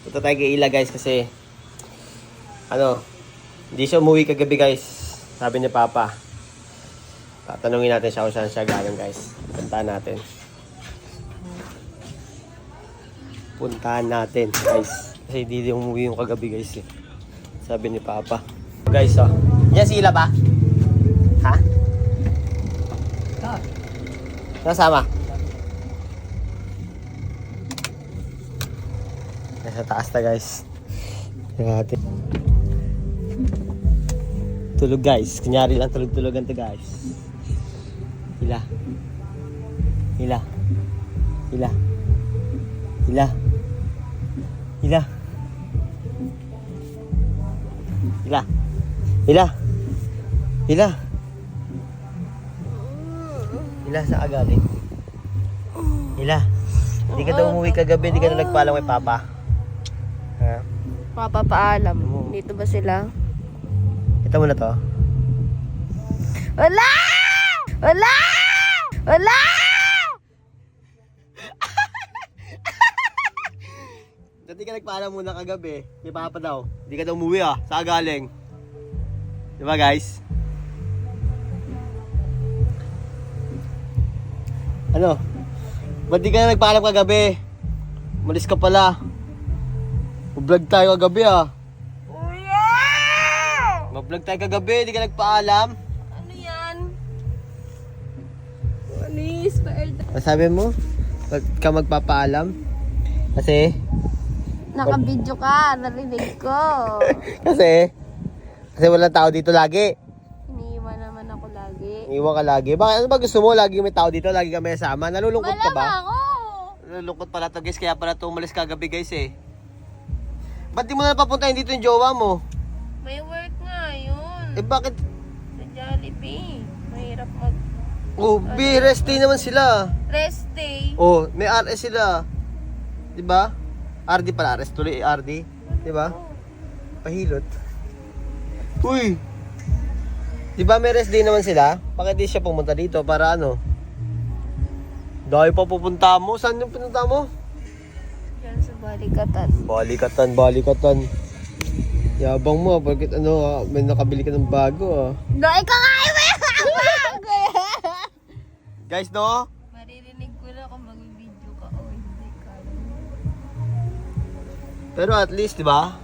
Punta tayo kay Ila guys kasi hindi siya umuwi kagabi guys. Sabi ni Papa. Tatanungin natin siya kung saan siya galing guys. Puntahan natin. Puntahan natin guys. Kasi hindi yung umuwi yung kagabi guys eh. Sabi ni Papa. Guys Diyan si Ila ba? Ha? Nasama? Nasa taas na guys. Tulog guys. Kunyari lang tulog-tulogan to guys. Ila. Ila. Ila. Ila. Ila. Ila. Ila. Ila. Ila, saan ka galing? Ila. Hindi ka daw umuwi kagabi, hindi ka na nagpaalam kay Papa. Ha? Papa, paalam. Dito ba sila? Kita mo na to. Wala! Wala! Wala! Hindi ka nagpaalam muna kagabi. Kay Papa daw. Hindi ka daw umuwi Saan ka galing? Diba guys? Ba't di ka na nagpaalam kagabi? Malis ka pala. Mag-vlog tayo kagabi Kuya! Mag-vlog tayo kagabi, di ka nagpaalam. Ano yan? Ano yung inspired? Masabi mo? Ba't ka magpapaalam? Kasi? Naka-video ka, narinig ko. Kasi walang tao dito lagi. Iniiwan naman ako lagi. Iwan ka lagi. Bakit ano ba gusto mo? Lagi may tao dito, lagi ka may kasama. Nalulungkot ka ba? Malamang ako! Nalulungkot pala to guys, kaya pala to umalis kagabi guys eh. Ba't di mo na papuntahin dito yung jowa mo? May work nga yun. Eh bakit? Sa Jollibee. Mahirap mag... Oh, rest day naman sila. Rest day. Oh, may RS sila. Di ba? RD pala, RS tuloy RD. Di ba? Pahilot. Uy! Di ba may rest day naman sila? Bakit di siya pumunta dito para Dahil pa pupunta mo? Saan yung pinunta mo? Yan sa Balikatan. Balikatan. Yabang mo, bakit may nakabili ka ng bago Dahil ka nga yung Guys, no? maririnig ko na kung mag-video ka o hindi ka. Pero at least, di ba?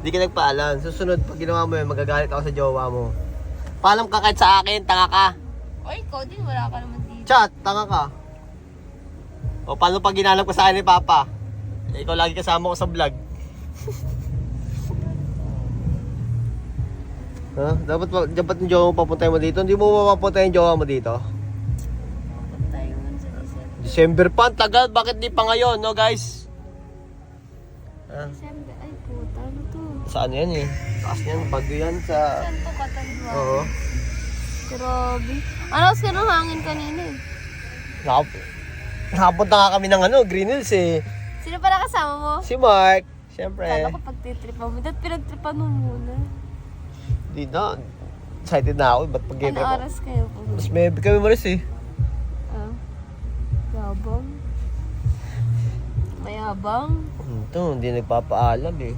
Hindi ka nagpaalam. Susunod, pag ginawa mo yun, magagalit ako sa jowa mo. Paalam ka kahit sa akin, tanga ka. O ikaw din, wala ka naman dito. Chat, tanga ka. O paano pag ginanap ko sa akin ni Papa? Ikaw lagi kasama ko sa vlog. Dapat yung jowa mo papuntahin mo dito. Hindi mo mapapuntahin yung jowa mo dito. Tayo man sa December. December pa, ang tagal. Bakit di pa ngayon, no guys? December, ay puta, ano to? Saan yan eh? Taas yan, bagyo yan sa... Saan to Katagwa? Oo. Grabe. Ano kasi ng hangin kanina eh? Nakapunta nga kami ng Green Hills eh. Sino pala kasama mo? Si Mark, syempre. Kala ko pagtitripan mo. Dahil pinagtripan mo muna. Di na. Excited na ako. Ba't pag-game Ano oras kayo po? Mas maybe kami malis eh. Ah, yabang. Mayabang. Ito, hindi nagpapaalam eh.